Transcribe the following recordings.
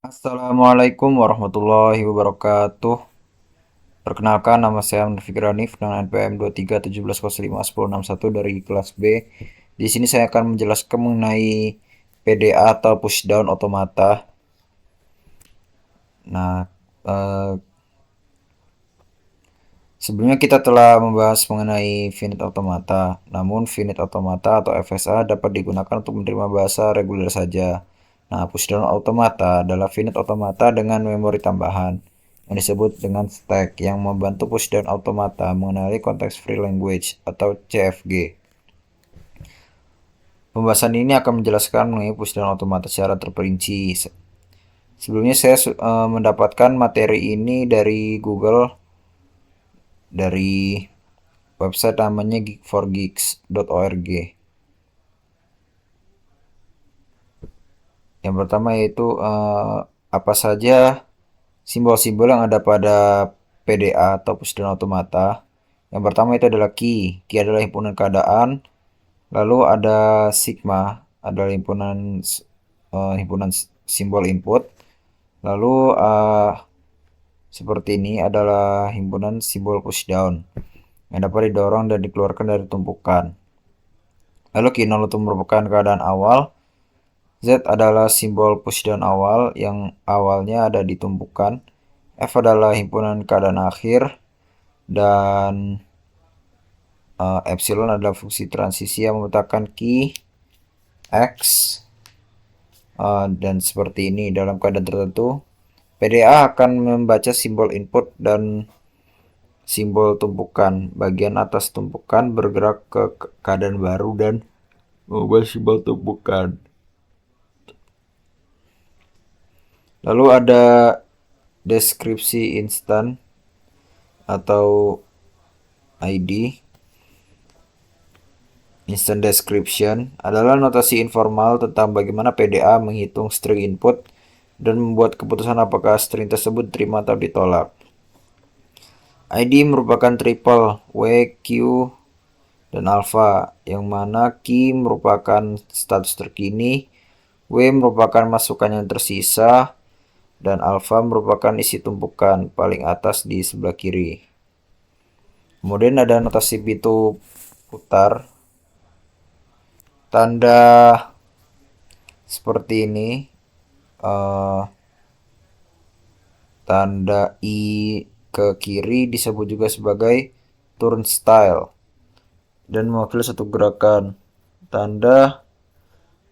Assalamualaikum warahmatullahi wabarakatuh. Perkenalkan, nama saya Fikri Hanif dengan NPM 2317051061 dari kelas B. Di sini saya akan menjelaskan mengenai PDA atau push down otomata. Nah, eh, sebelumnya kita telah membahas mengenai finite automata. Namun finite automata atau FSA dapat digunakan untuk menerima bahasa reguler saja. Nah, pushdown automata adalah finite automata dengan memori tambahan yang disebut dengan stack yang membantu pushdown automata mengenali konteks free language atau CFG. Pembahasan ini akan menjelaskan mengenai pushdown automata secara terperinci. Sebelumnya saya mendapatkan materi ini dari Google, dari website namanya geek4geeks.org. Yang pertama yaitu apa saja simbol-simbol yang ada pada PDA atau pushdown automata. Yang pertama itu adalah key. Key adalah himpunan keadaan. Lalu ada sigma, adalah himpunan simbol input. Lalu seperti ini adalah himpunan simbol pushdown yang dapat didorong dan dikeluarkan dari tumpukan. Lalu key 0 itu merupakan keadaan awal. Z adalah simbol pushdown awal yang awalnya ada di tumpukan. F adalah himpunan keadaan akhir. Dan epsilon adalah fungsi transisi yang memetakan key X. Dan seperti ini dalam keadaan tertentu. PDA akan membaca simbol input dan simbol tumpukan. Bagian atas tumpukan bergerak ke keadaan baru dan mengubah simbol tumpukan. Lalu ada deskripsi instan atau ID. Instant description adalah notasi informal tentang bagaimana PDA menghitung string input dan membuat keputusan apakah string tersebut diterima atau ditolak. ID merupakan triple W, Q, dan alpha, yang mana Q merupakan status terkini, W merupakan masukan yang tersisa, dan alpha merupakan isi tumpukan paling atas di sebelah kiri. Kemudian ada notasi pintu putar. Tanda seperti ini, tanda I ke kiri disebut juga sebagai turnstile dan mewakili satu gerakan. Tanda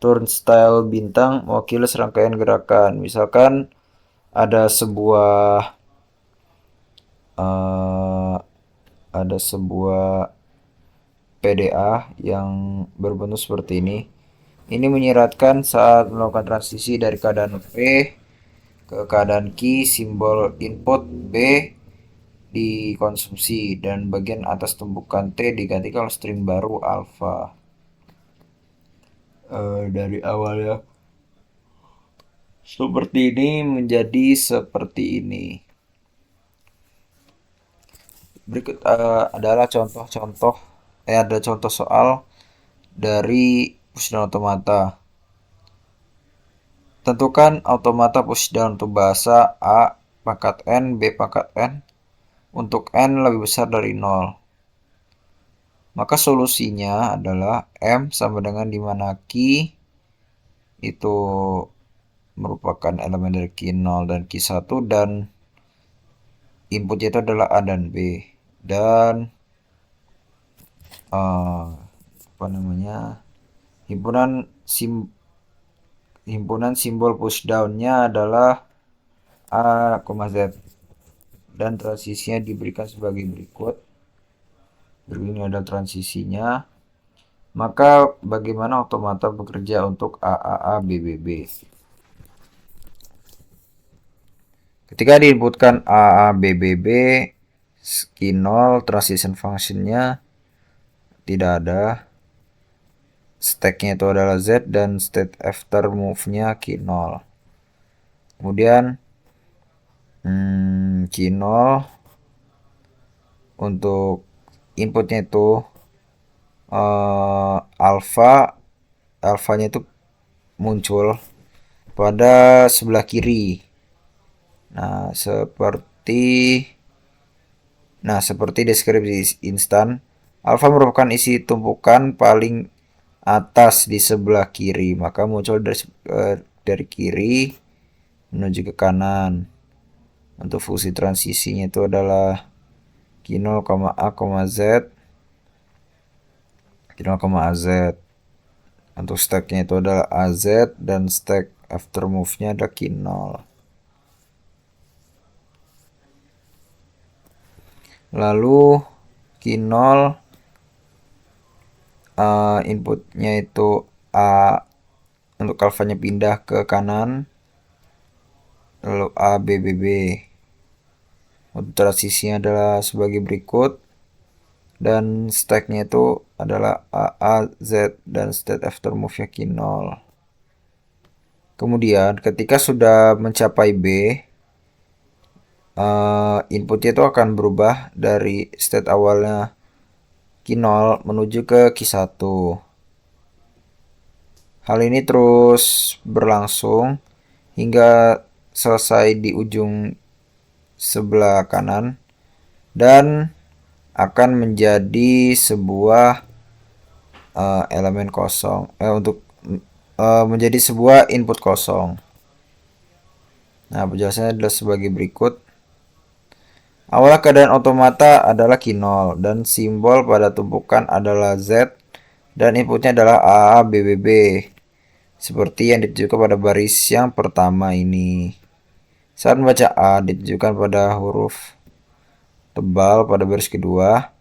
turnstile bintang mewakili serangkaian gerakan. Misalkan ada sebuah PDA yang berbentuk seperti ini. Ini menyiratkan saat melakukan transisi dari keadaan P ke keadaan Q, simbol input B dikonsumsi dan bagian atas tumpukan T diganti oleh string baru alpha. Dari awalnya seperti ini menjadi seperti ini. Berikut adalah ada contoh soal dari pushdown automata. Tentukan automata pushdown untuk bahasa A pangkat N, B pangkat N untuk N lebih besar dari 0. Maka solusinya adalah M sama dengan dimana Q itu merupakan elemen dari Q 0 dan Q 1 dan inputnya itu adalah A dan B. Dan himpunan simbol pushdown-nya adalah A, Z dan transisinya diberikan sebagai berikut. Ini adalah transisinya. Maka bagaimana automata bekerja untuk A, B, B, B? Ketika diinputkan A, B, B, B, key 0, transition function-nya tidak ada. Stack-nya itu adalah Z dan state after move-nya key 0. Kemudian key 0 untuk inputnya itu alpha, alfanya itu muncul pada sebelah kiri. Nah, seperti deskripsi instan, alfa merupakan isi tumpukan paling atas di sebelah kiri, maka muncul dari kiri menuju ke kanan. Untuk fungsi transisinya itu adalah Q0, A, Z, Q0, AZ. Untuk stacknya itu adalah AZ dan stack after move-nya ada Q0. Lalu Q0 inputnya itu A, untuk alfanya pindah ke kanan, lalu A, B, B, B. Untuk transisinya adalah sebagai berikut, dan stacknya itu adalah A, A, Z, dan state after move-nya Q0. Kemudian ketika sudah mencapai B, inputnya itu akan berubah dari state awalnya Q0 menuju ke Q1. Hal ini terus berlangsung hingga selesai di ujung sebelah kanan dan akan menjadi sebuah elemen kosong untuk menjadi sebuah input kosong. Nah, penjelasannya adalah sebagai berikut. Awal keadaan otomata adalah Q0 dan simbol pada tumpukan adalah Z dan inputnya adalah A, B, B, B. Seperti yang ditunjukkan pada baris yang pertama ini. Saat membaca A ditunjukkan pada huruf tebal pada baris kedua.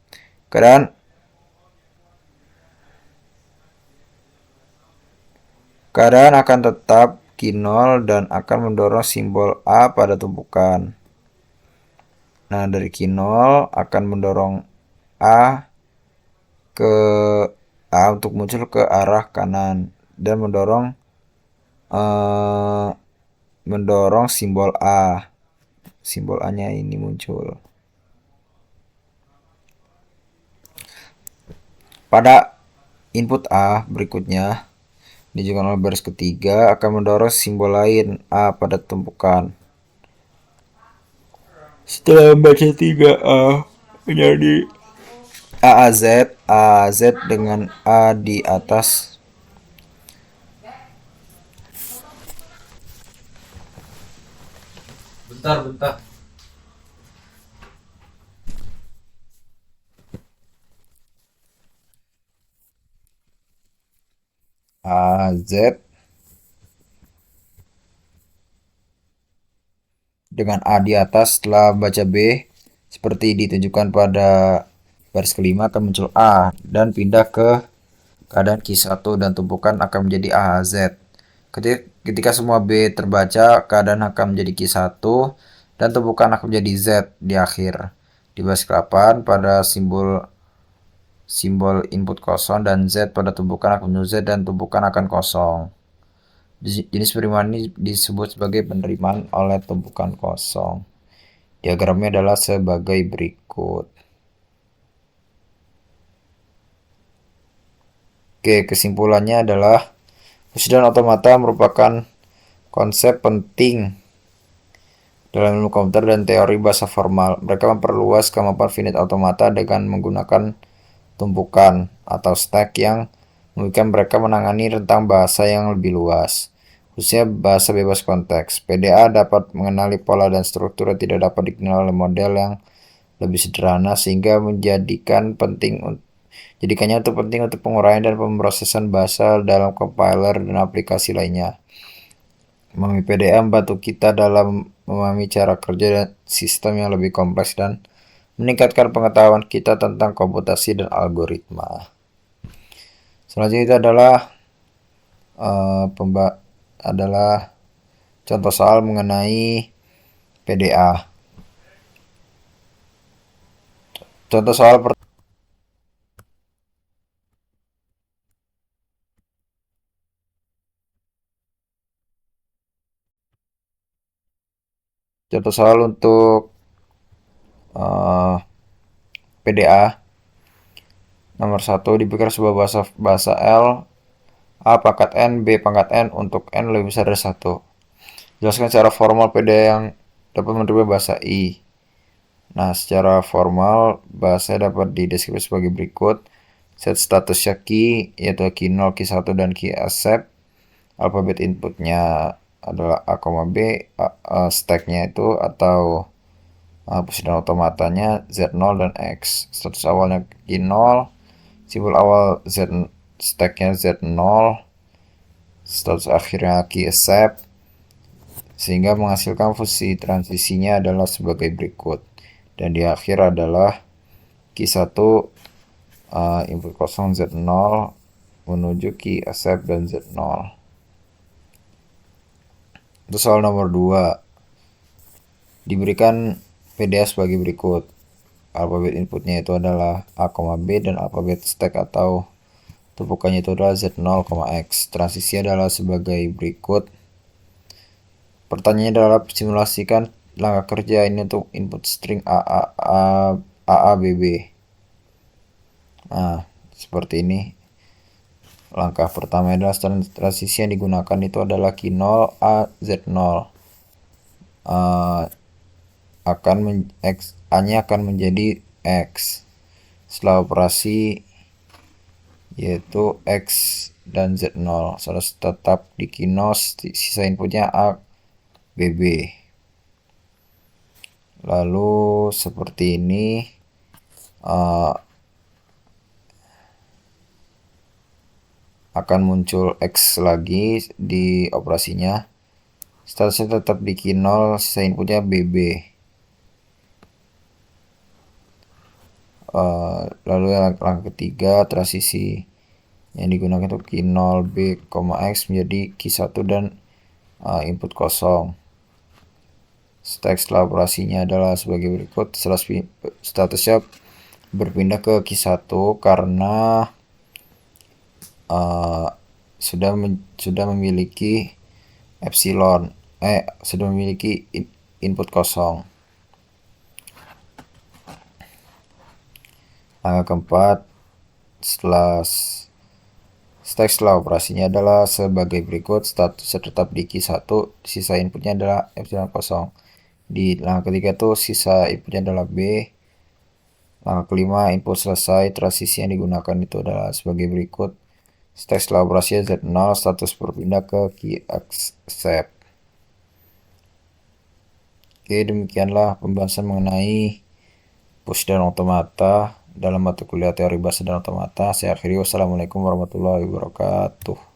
Keadaan akan tetap Q0 dan akan mendorong simbol A pada tumpukan. Nah, dari Q0 akan mendorong A ke A untuk muncul ke arah kanan dan mendorong simbol A. Simbol A-nya ini muncul. Pada input A berikutnya ditunjukkan oleh baris ketiga akan mendorong simbol lain A pada tumpukan. Setelah membaca 3A menjadi AAZ, AAZ dengan A di atas. Bentar. AZ dengan A di atas setelah baca B seperti ditunjukkan pada baris kelima akan muncul A dan pindah ke keadaan Q1 dan tumpukan akan menjadi AZ. Ketika semua B terbaca, keadaan akan menjadi Q1 dan tumpukan akan menjadi Z di akhir. Di baris ke-8 pada simbol input kosong dan Z pada tumpukan akan menjadi Z dan tumpukan akan kosong. Jenis penerimaan ini disebut sebagai penerimaan oleh tumpukan kosong. Diagramnya adalah sebagai berikut. Oke, kesimpulannya adalah persidangan otomata merupakan konsep penting dalam ilmu komputer dan teori bahasa formal. Mereka memperluas kemampuan finite otomata dengan menggunakan tumpukan atau stack yang memungkinkan mereka menangani rentang bahasa yang lebih luas, khususnya bahasa bebas konteks. PDA dapat mengenali pola dan struktur yang tidak dapat dikenal oleh model yang lebih sederhana, sehingga jadikannya penting untuk penguraian dan pemrosesan bahasa dalam compiler dan aplikasi lainnya. Memahami PDA membantu kita dalam memahami cara kerja dan sistem yang lebih kompleks dan meningkatkan pengetahuan kita tentang komputasi dan algoritma. Selanjutnya itu adalah contoh soal mengenai PDA. Contoh soal untuk PDA. Nomor 1, diberikan sebuah bahasa L, A pangkat N, B pangkat N untuk N lebih besar dari 1. Jelaskan secara formal PDA yang dapat menerima bahasa I. Nah, secara formal bahasa dapat dideskripsikan sebagai berikut. Set statusnya key, yaitu key 0, key 1, dan key accept. Alfabet inputnya adalah A, B, stacknya itu atau presiden otomatanya Z0 dan X. Status awalnya key 0, simbol awal Z, stacknya Z0, status akhirnya key accept, sehingga menghasilkan fungsi transisinya adalah sebagai berikut. Dan di akhir adalah key 1 input kosong Z0 menuju key accept dan Z0. Untuk soal nomor 2, diberikan PDA sebagai berikut. Alfabet inputnya itu adalah A, B, dan alfabet stack atau tumpukannya itu adalah Z0, X. Transisi adalah sebagai berikut. Pertanyaannya adalah simulasikan langkah kerja ini untuk input string AABB. Nah, seperti ini. Langkah pertama adalah transisi yang digunakan itu adalah key 0 A Z0. A-nya akan menjadi X. Setelah operasi yaitu X dan Z0 harus tetap di key 0, sisa inputnya A BB. Lalu seperti ini akan muncul X lagi di operasinya. Statusnya tetap di key 0, sisa inputnya BB. Lalu yang langkah ketiga, transisi yang digunakan untuk key 0 B, X menjadi key 1 dan input kosong. Stack setelah operasinya adalah sebagai berikut. Setelah statusnya berpindah ke key 1 karena sudah memiliki epsilon, sudah memiliki input kosong. Langkah keempat, stack setelah operasinya adalah sebagai berikut. Statusnya tetap di key 1, sisa inputnya adalah epsilon kosong. Di langkah ketiga tuh sisa inputnya adalah B. Langkah kelima, input selesai. Transisi yang digunakan itu adalah sebagai berikut. Stack setelah operasinya Z0, status berpindah ke key accept. Oke, demikianlah pembahasan mengenai push dan otomata dalam mata kuliah teori bahasa dan otomata. Saya akhiri, wassalamualaikum warahmatullahi wabarakatuh.